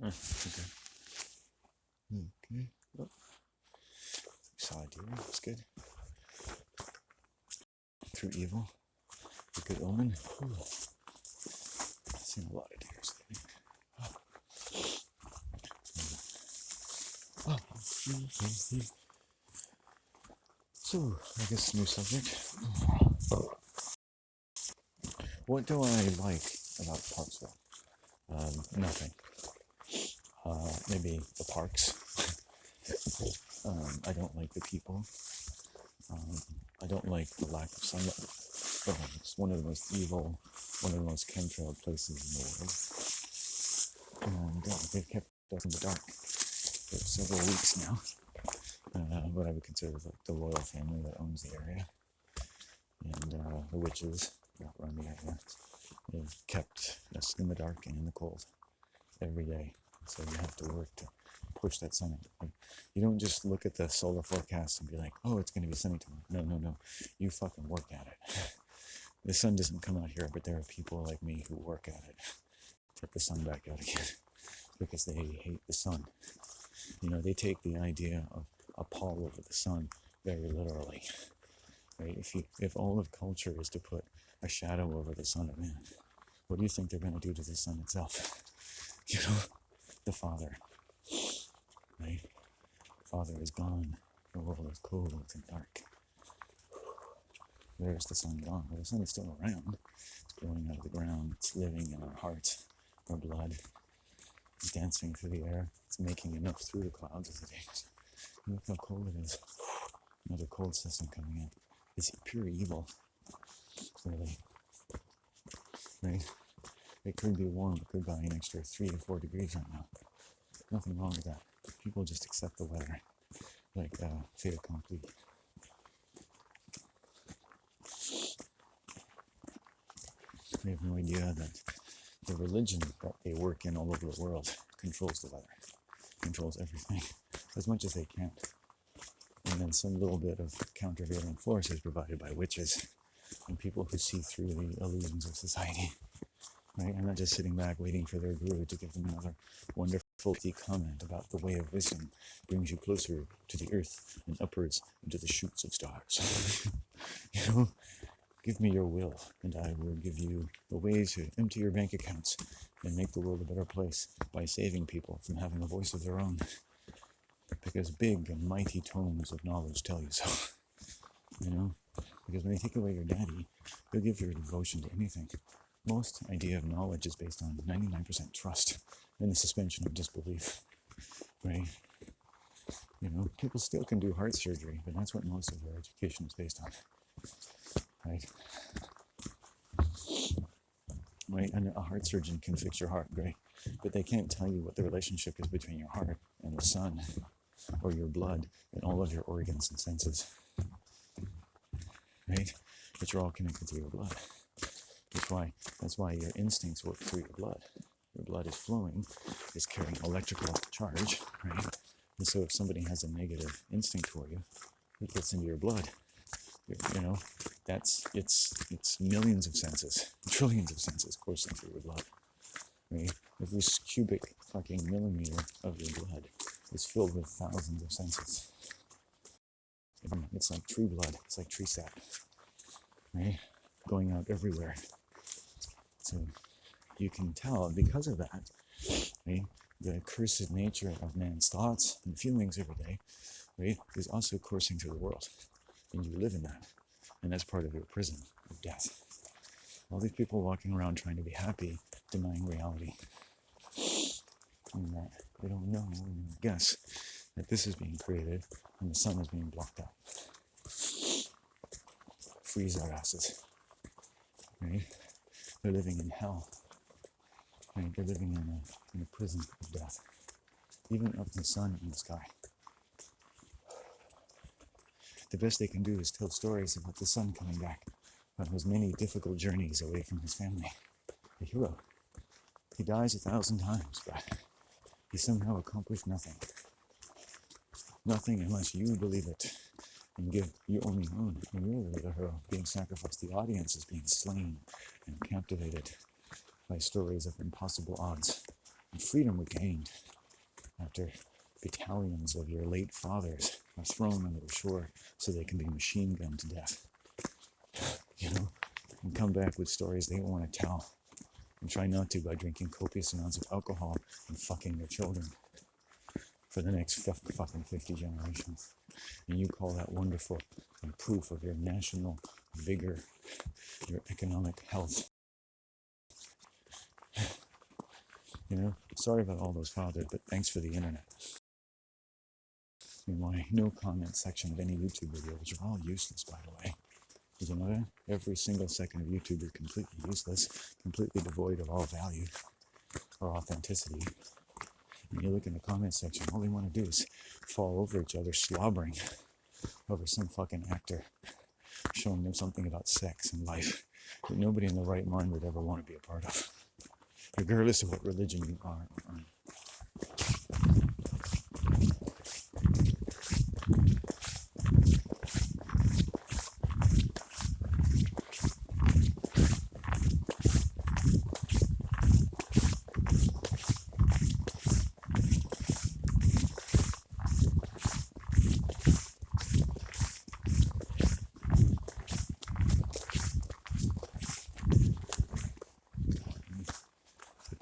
Okay. Okay. Oh, saw a deer. That's good. Through evil, a good omen. Ooh. I've seen a lot of deers lately. So, I guess new subject. What do I like about Parksville? Nothing. Maybe the parks. I don't like the people. I don't like the lack of sunlight. It's one of the most evil, one of the most chemtrailed places in the world. And they've kept us in the dark for several weeks now. What I would consider like the royal family that owns the area. And the witches that run the area. They've kept us in the dark and in the cold every day. So you have to work to push that sun out. You don't just look at the solar forecast and be like, oh, it's going to be sunny tomorrow. No. You fucking work at it. The sun doesn't come out here, but there are people like me who work at it to get the sun back out again because they hate the sun. You know, they take the idea of a pall over the sun very literally. Right? If all of culture is to put a shadow over the Son of Man, what do you think they're going to do to the sun itself? You know, the Father, right? The Father is gone. The world is cold and dark. Where's the sun gone? Well, the sun is still around. It's growing out of the ground. It's living in our hearts, our blood. It's dancing through the air. It's making enough through the clouds as it is. Look how cold it is. Another cold system coming in. It's pure evil, really. Right? It could be warm. It could buy an extra 3 to 4 degrees right now. Nothing wrong with that. People just accept the weather, like fait accompli. They have no idea that the religion that they work in all over the world controls the weather, controls everything, as much as they can. And then some little bit of countervailing force is provided by witches and people who see through the illusions of society. Right? I'm not just sitting back waiting for their guru to give them another wonderful comment about the way of wisdom brings you closer to the earth and upwards into the shoots of stars. You know, give me your will and I will give you the ways to empty your bank accounts and make the world a better place by saving people from having a voice of their own. Because big and mighty tomes of knowledge tell you so. You know, because when they take away your daddy, they'll give your devotion to anything. Most idea of knowledge is based on 99% trust and the suspension of disbelief, right? You know, people still can do heart surgery, but that's what most of their education is based on, right? Right, and a heart surgeon can fix your heart, right? But they can't tell you what the relationship is between your heart and the sun, or your blood, and all of your organs and senses, right? But you're all connected to your blood. That's why your instincts work through your blood. Your blood is flowing, is carrying electrical charge, right? And so if somebody has a negative instinct for you, it gets into your blood. You know, it's millions of senses, trillions of senses coursing through your blood, right? Every cubic fucking millimeter of your blood is filled with thousands of senses. It's like tree blood, it's like tree sap, right? Going out everywhere. So you can tell because of that, right, the cursed nature of man's thoughts and feelings every day, right, is also coursing through the world. And you live in that. And that's part of your prison of death. All these people walking around trying to be happy, denying reality. And that they don't know and guess that this is being created and the sun is being blocked out. Freeze our asses. Right? They're living in hell. Right? They're living in a prison of death. Even up in the sun in the sky. The best they can do is tell stories about the sun coming back on his many difficult journeys away from his family. A hero. He dies 1,000 times, but he somehow accomplished nothing. Nothing unless you believe it and give you only own. And you're the hero being sacrificed. The audience is being slain and captivated by stories of impossible odds. and freedom regained after battalions of your late fathers are thrown onto the shore so they can be machine gunned to death. You know, and come back with stories they want to tell, and try not to by drinking copious amounts of alcohol and fucking their children for the next fucking 50 generations. And you call that wonderful and proof of your national vigor, your economic health. You know, sorry about all those fathers, but thanks for the internet. In my no comment section of any YouTube video, which are all useless, by the way. Did you know that? Every single second of YouTube is completely useless, completely devoid of all value or authenticity. And you look in the comment section, all they want to do is fall over each other, slobbering over some fucking actor showing them something about sex and life that nobody in their right mind would ever want to be a part of, regardless of what religion you are or aren't.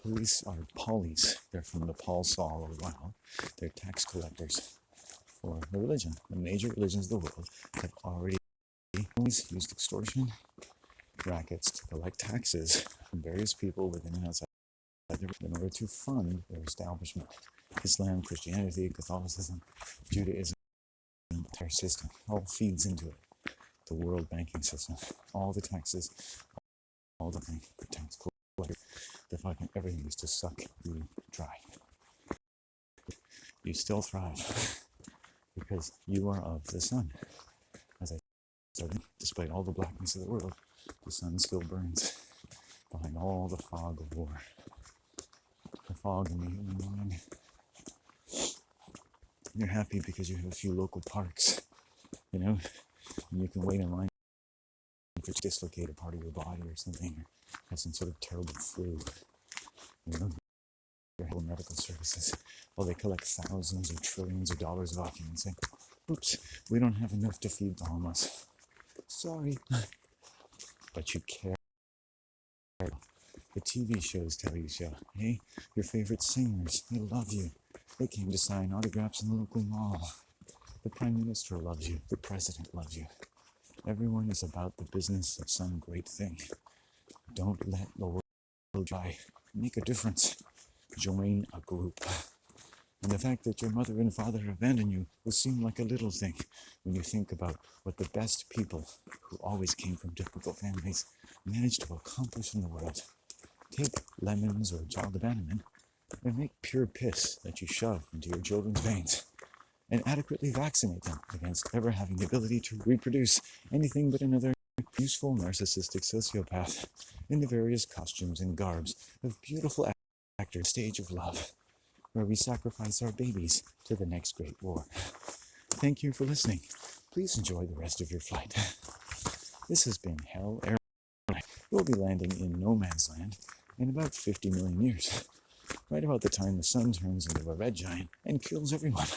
Police are pollies. They're from the Pol Sol or wow. They're tax collectors for the religion. The major religions of the world have already always used extortion rackets to collect taxes from various people within and outside in order to fund their establishment. Islam, Christianity, Catholicism, Judaism, the entire system all feeds into it. The world banking system, all the taxes, all the tax collectors. The fucking everything is to suck you dry. You still thrive because you are of the sun. As I said, despite all the blackness of the world, the sun still burns behind all the fog of war. The fog in the human mind. You're happy because you have a few local parks, you know, and you can wait in line for a dislocated part of your body or something, or have some sort of terrible flu. You know, your medical services, while they collect thousands or trillions of dollars off you and say, oops, we don't have enough to feed the homeless. Sorry. But you care. The TV shows tell you so. Hey, your favorite singers, they love you. They came to sign autographs in the local mall. The Prime Minister loves you. The President loves you. Everyone is about the business of some great thing. Don't let the world dry. Make a difference. Join a group. And the fact that your mother and father abandoned you will seem like a little thing when you think about what the best people, who always came from difficult families, managed to accomplish in the world. Take lemons or child abandonment and make pure piss that you shove into your children's veins, and adequately vaccinate them against ever having the ability to reproduce anything but another useful narcissistic sociopath in the various costumes and garbs of beautiful actors' stage of love, where we sacrifice our babies to the next great war. Thank you for listening. Please enjoy the rest of your flight. This has been Hell Air. We'll be landing in no man's land in about 50 million years, right about the time the sun turns into a red giant and kills everyone.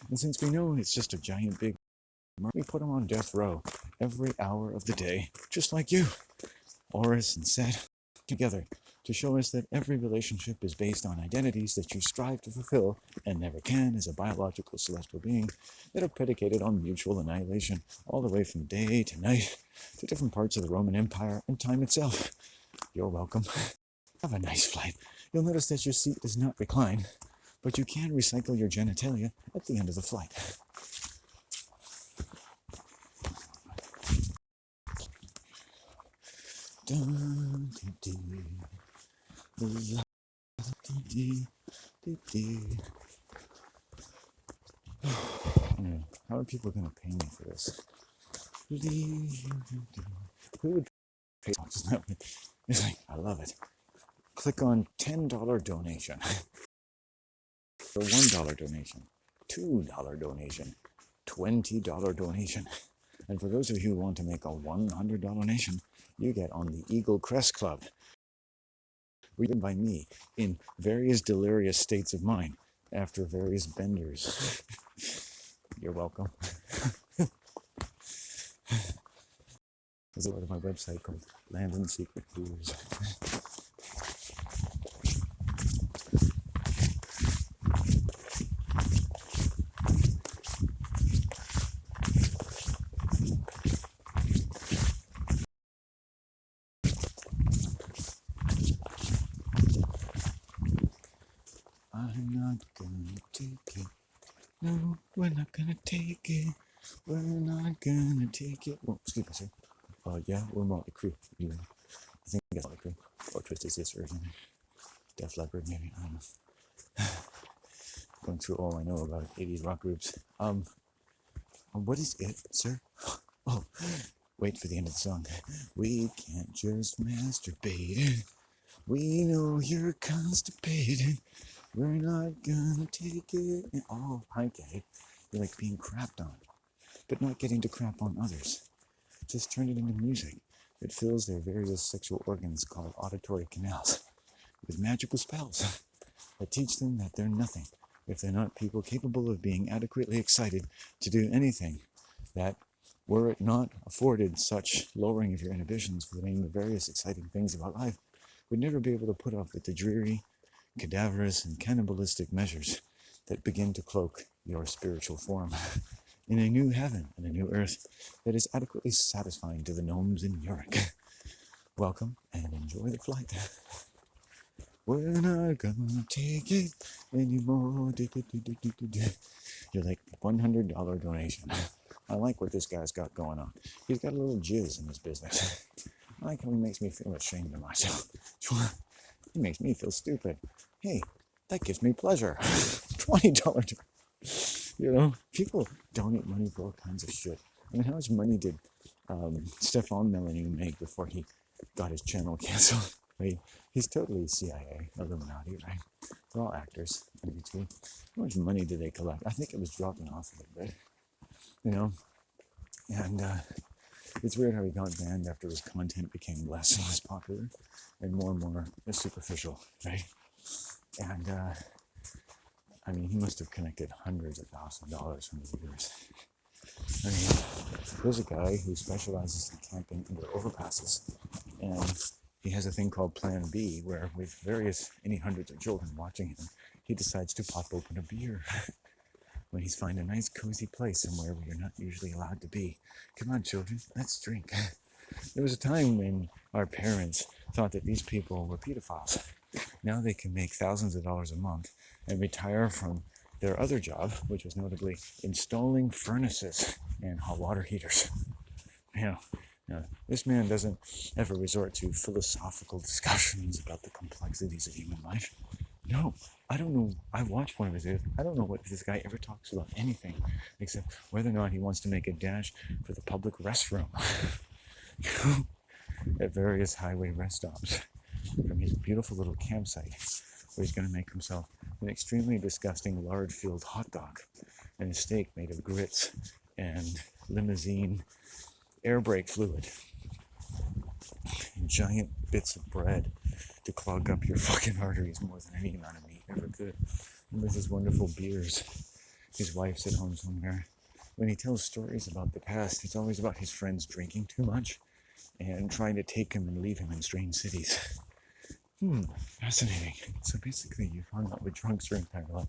And since we know it's just a giant big, we put him on death row every hour of the day, just like you. Horus and Set together to show us that every relationship is based on identities that you strive to fulfill and never can as a biological celestial being, that are predicated on mutual annihilation all the way from day to night to different parts of the Roman Empire and time itself. You're welcome. Have a nice flight. You'll notice that your seat does not recline, but you can recycle your genitalia at the end of the flight. Anyway, how are people going to pay me for this? Who would pay? It's like, I love it. Click on $10 donation. For $1 donation, $2 donation, $20 donation. And for those of you who want to make a $100 donation, you get on the Eagle Crest Club, written by me in various delirious states of mind after various benders. You're welcome. There's a part of my website called Land and Secret Tours. I'm not gonna take it. No, we're not gonna take it. We're not gonna take it. Oh, excuse me, sir. Yeah, we're Motley Crue. You, I think it's Motley Crue. Or Twisted Sister again. Def Leppard, maybe. I don't know. Going through all I know about 80s rock groups. What is it, sir? Oh, wait for the end of the song. We can't just masturbate. We know you're constipated. We're not gonna take it. Oh, hi, gay. You're like being crapped on, but not getting to crap on others. Just turn it into music. It fills their various sexual organs called auditory canals with magical spells that teach them that they're nothing if they're not people capable of being adequately excited to do anything that, were it not afforded such lowering of your inhibitions for doing the various exciting things about life, would never be able to put up with the dreary, cadaverous, and cannibalistic measures that begin to cloak your spiritual form in a new heaven and a new earth that is adequately satisfying to the gnomes in Yorick. Welcome and enjoy the flight. We're not gonna take it anymore. You're like $100 donation. I like what this guy's got going on. He's got a little jizz in his business. I like how he makes me feel ashamed of myself. He makes me feel stupid. Hey, that gives me pleasure. $20. You know, people donate money for all kinds of shit. I mean, how much money did Stefan Molyneux make before he got his channel canceled? Right? He's totally CIA, Illuminati, right? They're all actors on YouTube. How much money did they collect? I think it was dropping off a little bit, you know? And it's weird how he got banned after his content became less and less popular and more superficial, right? And I mean, he must have collected hundreds of thousands of dollars from the years. I mean, there's a guy who specializes in camping under overpasses, and he has a thing called Plan B, where with any hundreds of children watching him, he decides to pop open a beer when he's finding a nice cozy place somewhere where you're not usually allowed to be. Come on, children, let's drink. There was a time when our parents thought that these people were pedophiles. Now they can make thousands of dollars a month and retire from their other job, which was notably installing furnaces and hot water heaters. You know, this man doesn't ever resort to philosophical discussions about the complexities of human life. No, I don't know. I watched one of his videos. I don't know what this guy ever talks about anything except whether or not he wants to make a dash for the public restroom at various highway rest stops from his beautiful little campsite, where he's going to make himself an extremely disgusting lard-filled hot dog and a steak made of grits and limousine air brake fluid and giant bits of bread to clog up your fucking arteries more than any amount of meat ever could. And with his wonderful beers, his wife's at home somewhere. When he tells stories about the past, it's always about his friends drinking too much and trying to take him and leave him in strange cities. Fascinating. So basically, you've hung out with drunks your entire life.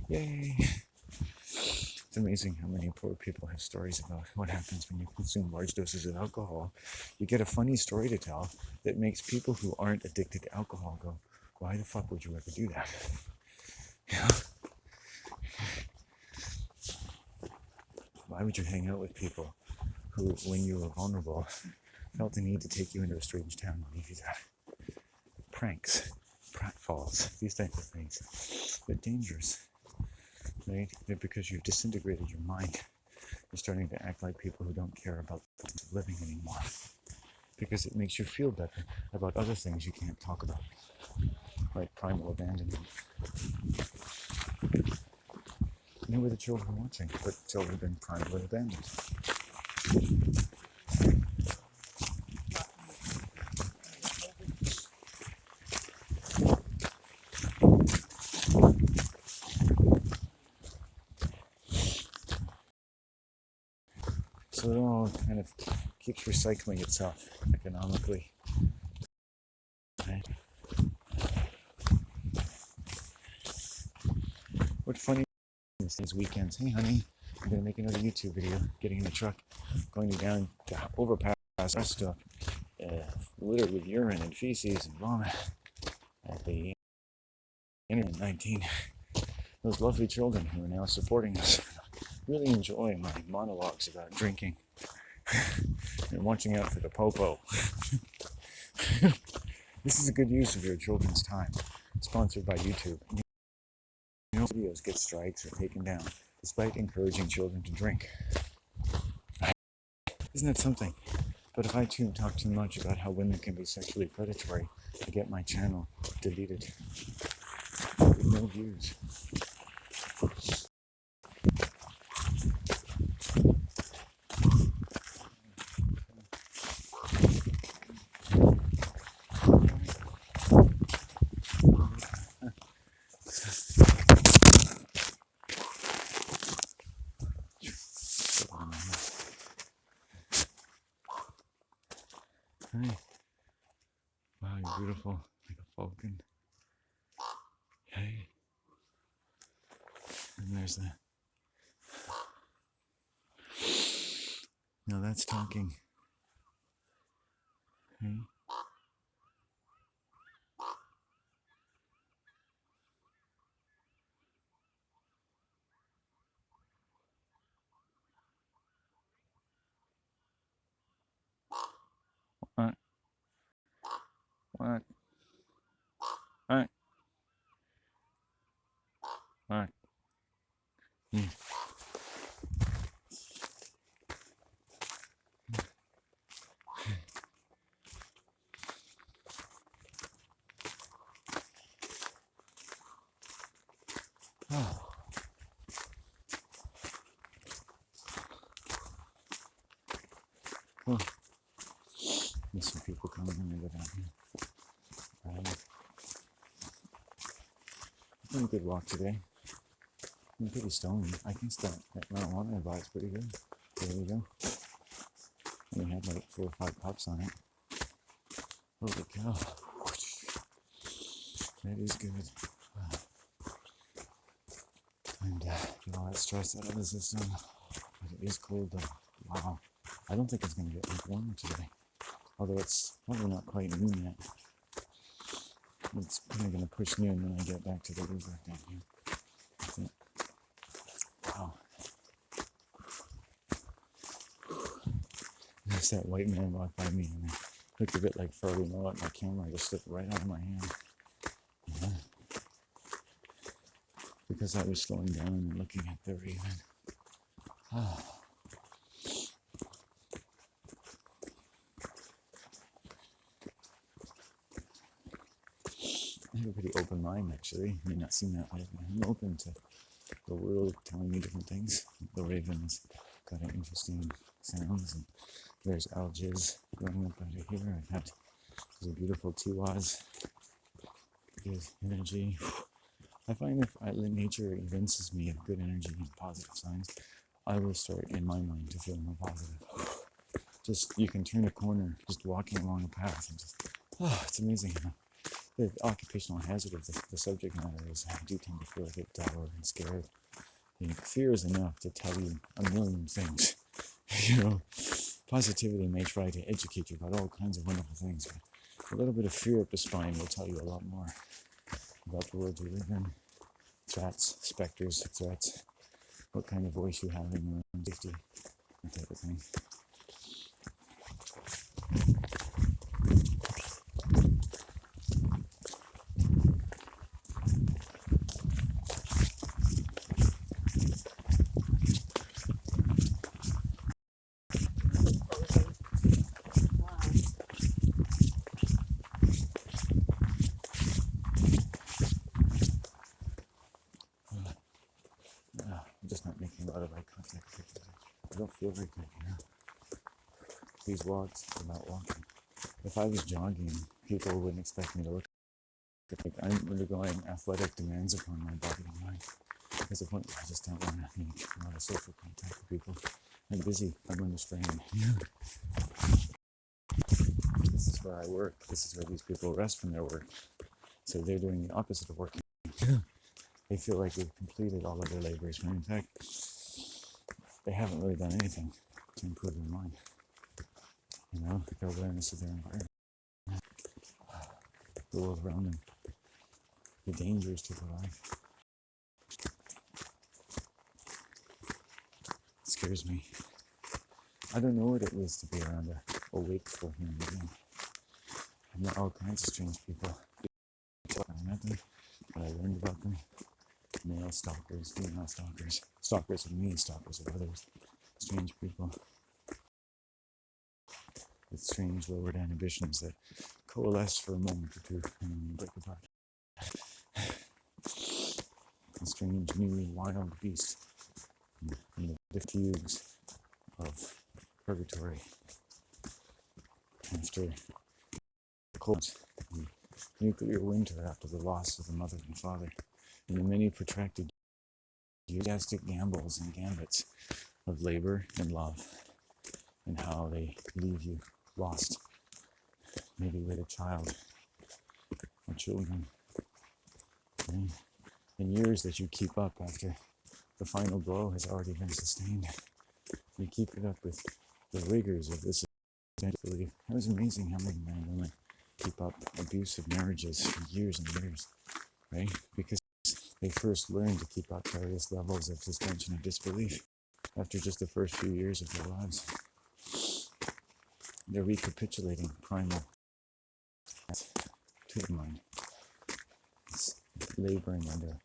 Yay! It's amazing how many poor people have stories about what happens when you consume large doses of alcohol. You get a funny story to tell that makes people who aren't addicted to alcohol go, why the fuck would you ever do that? Yeah. Why would you hang out with people who, when you were vulnerable, felt the need to take you into a strange town and leave you there? Pranks, pratfalls, these types of things. They're dangerous, right? They're because you've disintegrated your mind. You're starting to act like people who don't care about living anymore. Because it makes you feel better about other things you can't talk about, like primal abandonment. And who were the children watching, but children have been primally abandoned. So it all kind of keeps recycling itself economically. Right? What's funny is these weekends, hey honey, I'm gonna make another YouTube video, getting in the truck, going down to overpass rest stop, littered with urine and feces and vomit at the Internet 19. Those lovely children who are now supporting us really enjoy my monologues about drinking and watching out for the popo. This is a good use of your children's time. Sponsored by YouTube. You know, videos get strikes or taken down despite encouraging children to drink. Isn't that something? But if I talk too much about how women can be sexually predatory, I get my channel deleted with no views. Hi. Wow, you're beautiful, like a falcon. Hey. And there's the. Now that's talking. Hey. What? What? What? What? Oh. Well, there's some people coming in and go down here. Been a good walk today. I'm pretty stoned. I think that marijuana I bought is pretty good. There we go. We had like 4 or 5 puffs on it. Holy cow. That is good. And get all that stress out of the system. But it is cold though. Wow. I don't think it's going to get much warmer today. Although it's probably not quite noon yet. It's probably going to push noon when I get back to the river down here. I think. Wow. There's that white man walked by me and I looked a bit like Farley Mowat. My camera just slipped right out of my hand. Yeah. Because I was slowing down and looking at the raven. Oh. I have a pretty open mind actually. It may not seem that way, but I'm open to the world telling me different things. The raven's got an interesting sounds, and there's algaes growing up out of here. I've had these beautiful tiwas, good energy. I find if nature evinces me of good energy and positive signs, I will start in my mind to feel more positive. Just you can turn a corner just walking along a path and just it's amazing. The occupational hazard of the subject matter is I do tend to feel a bit dour and scared. Fear is enough to tell you a million things. Positivity may try to educate you about all kinds of wonderful things, but a little bit of fear up the spine will tell you a lot more about the world we live in. Threats, specters, threats, what kind of voice you have in your own safety, that type of thing. I'm just not making a lot of eye contact. I don't feel very good, These walks are not walking. If I was jogging, people wouldn't expect me to look like I'm undergoing athletic demands upon my body and mind. Because of what I just don't want to make a lot of social contact with people. I'm busy. I'm on the strain. This is where I work. This is where these people rest from their work. So they're doing the opposite of working. They feel like they've completed all of their labors, when in fact, they haven't really done anything to improve their mind. You know, their awareness of their environment, the world around them, the dangers to their life. It scares me. I don't know what it is to be around a wakeful human being. I met all kinds of strange people. I met them, but I learned about them. Male stalkers, female stalkers, stalkers of me, stalkers of others, strange people with strange lowered inhibitions that coalesce for a moment or two and then break apart. A strange new wild beast in the fugues of purgatory after the cold nuclear winter, after the loss of the mother and father, and the many protracted enthusiastic gambles and gambits of labor and love, and how they leave you lost, maybe with a child or children, and years that you keep up after the final blow has already been sustained. You keep it up with the rigors of this belief. It was amazing how many men and women keep up abusive marriages for years and years, right? Because they first learn to keep up various levels of suspension of disbelief after just the first few years of their lives. They're recapitulating primal to the mind. It's laboring under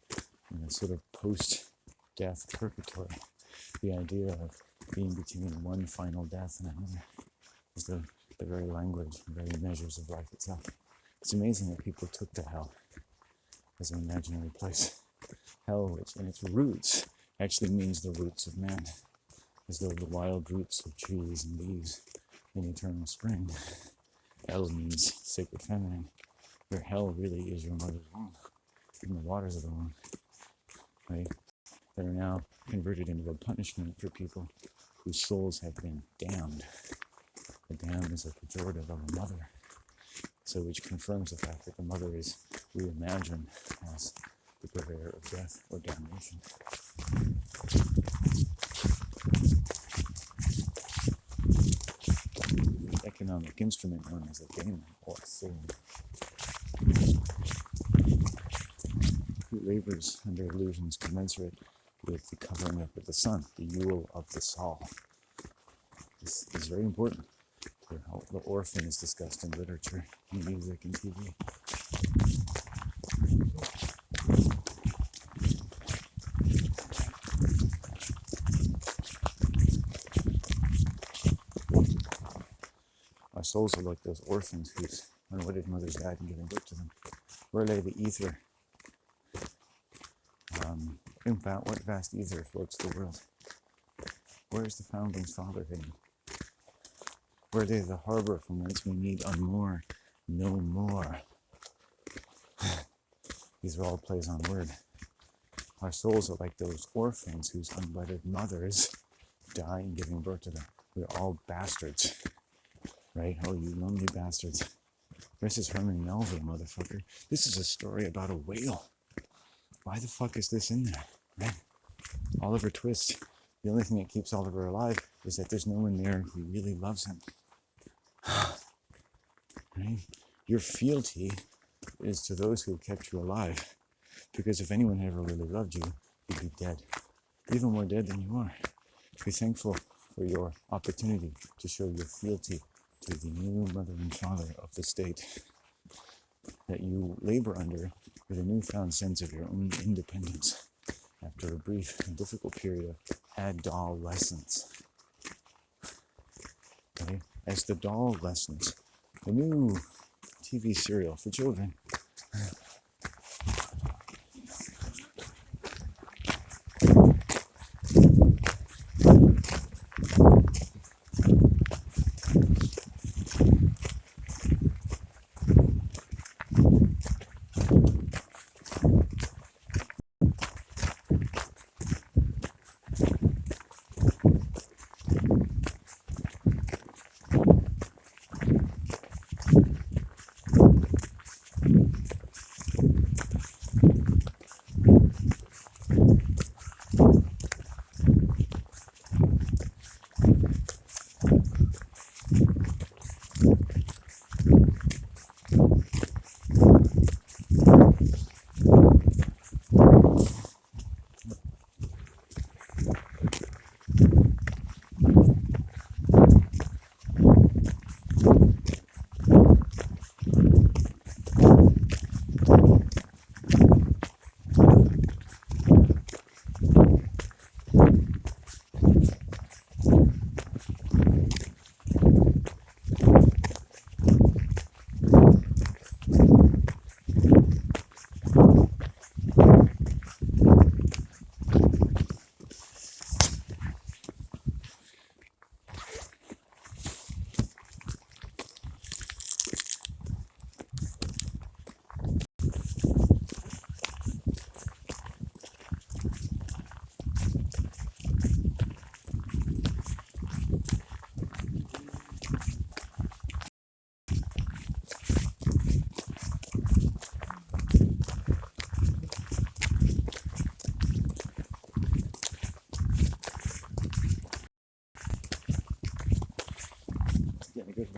sort of post-death purgatory. The idea of being between one final death and another is the very language, the very measures of life itself. It's amazing that people took to hell as an imaginary place. Hell, which in its roots actually means the roots of man, as though the wild roots of trees and leaves in eternal spring. El means sacred feminine, where hell really is your mother's womb, in the waters of the womb, right? That are now converted into a punishment for people whose souls have been damned. The damned is a pejorative of a mother, so which confirms the fact that the mother is reimagined as the purveyor of death or damnation. The economic instrument known as a daemon or Satan, who labors under illusions commensurate with the covering up of the sun, the Yule of the Sol. This is very important for how the orphan is discussed in literature, in music, and TV. Our souls are like those orphans whose unwedded mothers died in giving birth to them. Where lay the ether? In fact, what vast ether floats the world? Where is the foundling's father hidden? Where lay the harbor from whence we need unmoor, no more? These are all plays on word. Our souls are like those orphans whose unwedded mothers die in giving birth to them. We're all bastards, right? Oh, you lonely bastards. This is Herman Melville, motherfucker. This is a story about a whale. Why the fuck is this in there, right? Oliver Twist. The only thing that keeps Oliver alive is that there's no one there who really loves him. Right? Your fealty is to those who kept you alive. Because if anyone ever really loved you, you'd be dead. Even more dead than you are. Be thankful for your opportunity to show your fealty to the new mother and father of the state that you labor under with a newfound sense of your own independence after a brief and difficult period of adolescence. Okay? As the doll lessons, the new TV serial for children.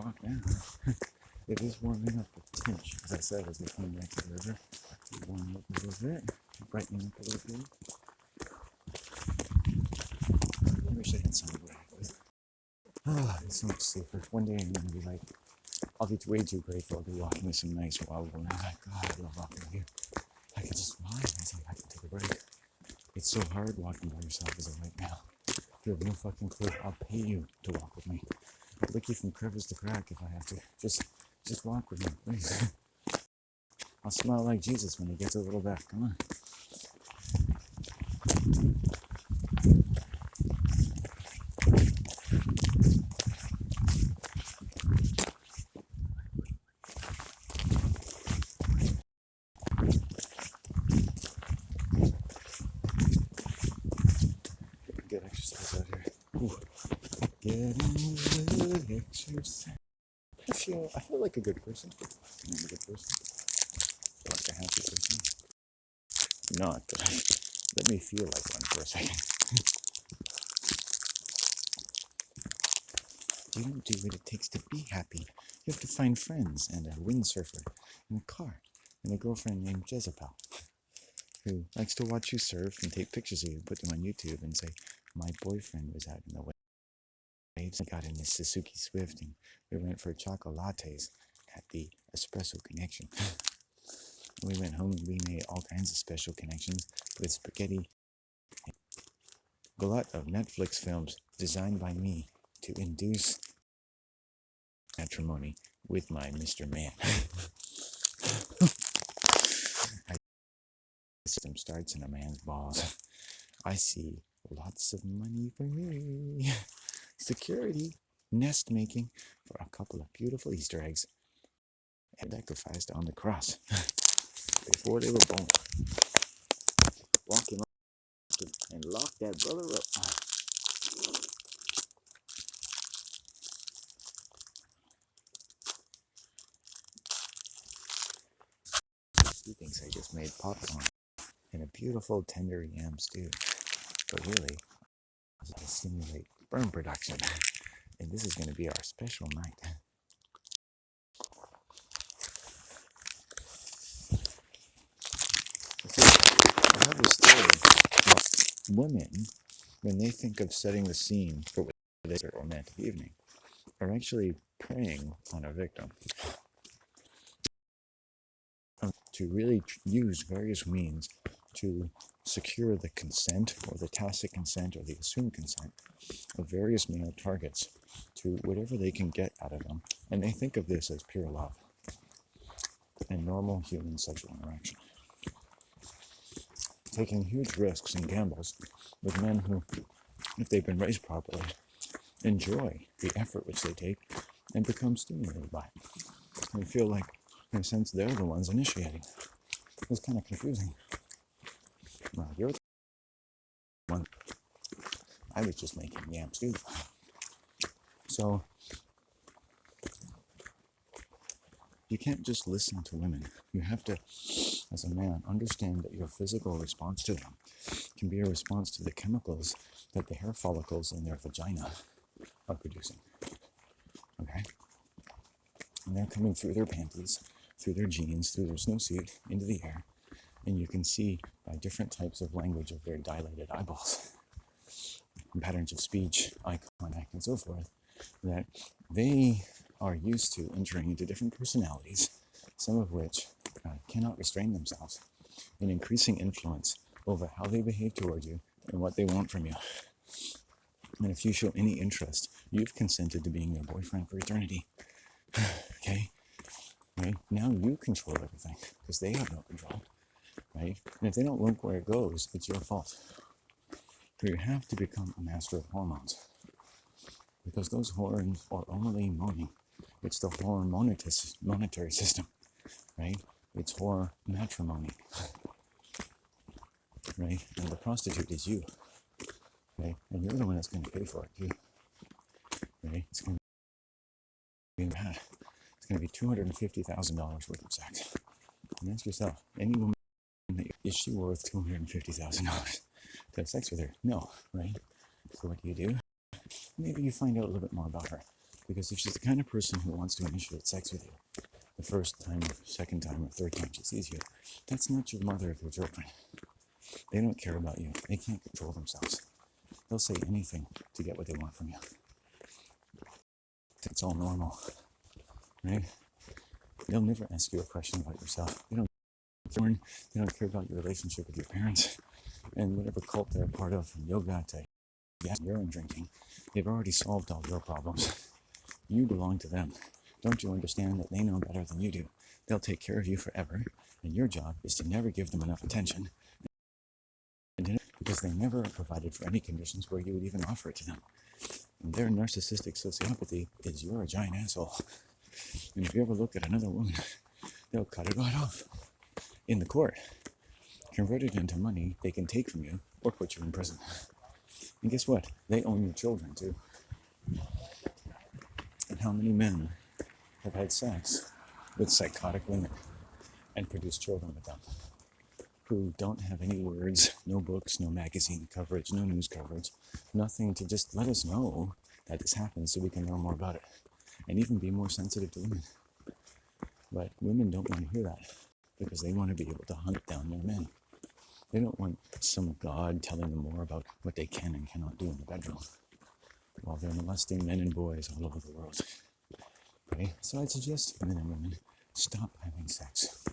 walk down. It is warming up a tinge, as I said, as we came back to the river. Warming up a little bit, brightening up a little bit. I wish I had something to act with. It's so much safer. One day I'm going to be like, I'll be way too grateful to be walking with some nice wild women. Like, God, I love walking with you. I could just ride. I think I can take a break. It's so hard walking by yourself as a white male. You have no fucking clue. I'll pay you to walk with me. I'll lick you from crevice to crack if I have to. Just walk with me, please. I'll smile like Jesus when he gets a little back. Come on. Get exercise out here. Ooh. Getting good exercise. I feel like a good person. I'm a good person. I feel like a happy person. Not, but let me feel like one for a second. You don't do what it takes to be happy. You have to find friends and a windsurfer and a car and a girlfriend named Jezebel who likes to watch you surf and take pictures of you, put them on YouTube and say, my boyfriend was out in the waves. I got in his Suzuki Swift and we went for chocolates at the Espresso Connection. We went home and we made all kinds of special connections with spaghetti. A lot of Netflix films designed by me to induce matrimony with my Mr. Man. System starts in a man's balls. I see lots of money for me. Security, nest making for a couple of beautiful Easter eggs and sacrificed on the cross before they were born. Walk him up and lock that brother up. He thinks I just made popcorn and a beautiful tender yam stew, but really, I was going to stimulate sperm production, and this is going to be our special night. I have a story about women, when they think of setting the scene for what they say romantic evening, are actually preying on a victim. To really use various means to secure the consent or the tacit consent or the assumed consent of various male targets to whatever they can get out of them. And they think of this as pure love and normal human sexual interaction. Taking huge risks and gambles with men who, if they've been raised properly, enjoy the effort which they take and become stimulated by it. And feel like, in a sense, they're the ones initiating. It's kind of confusing. Well, you're the one. I was just making yam stew. So, you can't just listen to women. You have to, as a man, understand that your physical response to them can be a response to the chemicals that the hair follicles in their vagina are producing. Okay? And they're coming through their panties, through their jeans, through their snowsuit, into the air. And you can see by different types of language of their dilated eyeballs, and patterns of speech, eye contact, and so forth, that they are used to entering into different personalities, some of which cannot restrain themselves, and increasing influence over how they behave toward you and what they want from you. And if you show any interest, you've consented to being their boyfriend for eternity. Okay? Right? Now you control everything, because they have no control. Right? And if they don't look where it goes, it's your fault. So you have to become a master of hormones. Because those hormones are only moaning. It's the hormone monetary system. Right? It's for matrimony. Right? And the prostitute is you. Right? And you're the one that's going to pay for it too. Right? It's going to be bad. It's going to be $250,000 worth of sex. And ask yourself, any woman, is she worth $250,000 to have sex with her? No, right? So what do? Maybe you find out a little bit more about her. Because if she's the kind of person who wants to initiate sex with you the first time, second time, or third time she sees you, that's not your mother of your children. They don't care about you. They can't control themselves. They'll say anything to get what they want from you. It's all normal, right? They'll never ask you a question about yourself. They don't care about your relationship with your parents and whatever cult they're a part of, from yoga to urine drinking. They've already solved all your problems. You belong to them. Don't you understand that they know better than you do? They'll take care of you forever, and your job is to never give them enough attention, because they never provided for any conditions where you would even offer it to them. And their narcissistic sociopathy is you're a giant asshole. And if you ever look at another woman, they'll cut it right off in the court, convert it into money they can take from you or put you in prison. And guess what? They own your children too. And how many men have had sex with psychotic women and produced children with them who don't have any words, no books, no magazine coverage, no news coverage, nothing to just let us know that this happens so we can learn more about it and even be more sensitive to women. But women don't want to hear that because they want to be able to hunt down their men. They don't want some god telling them more about what they can and cannot do in the bedroom while they're molesting men and boys all over the world. Okay? So I'd suggest men and women stop having sex.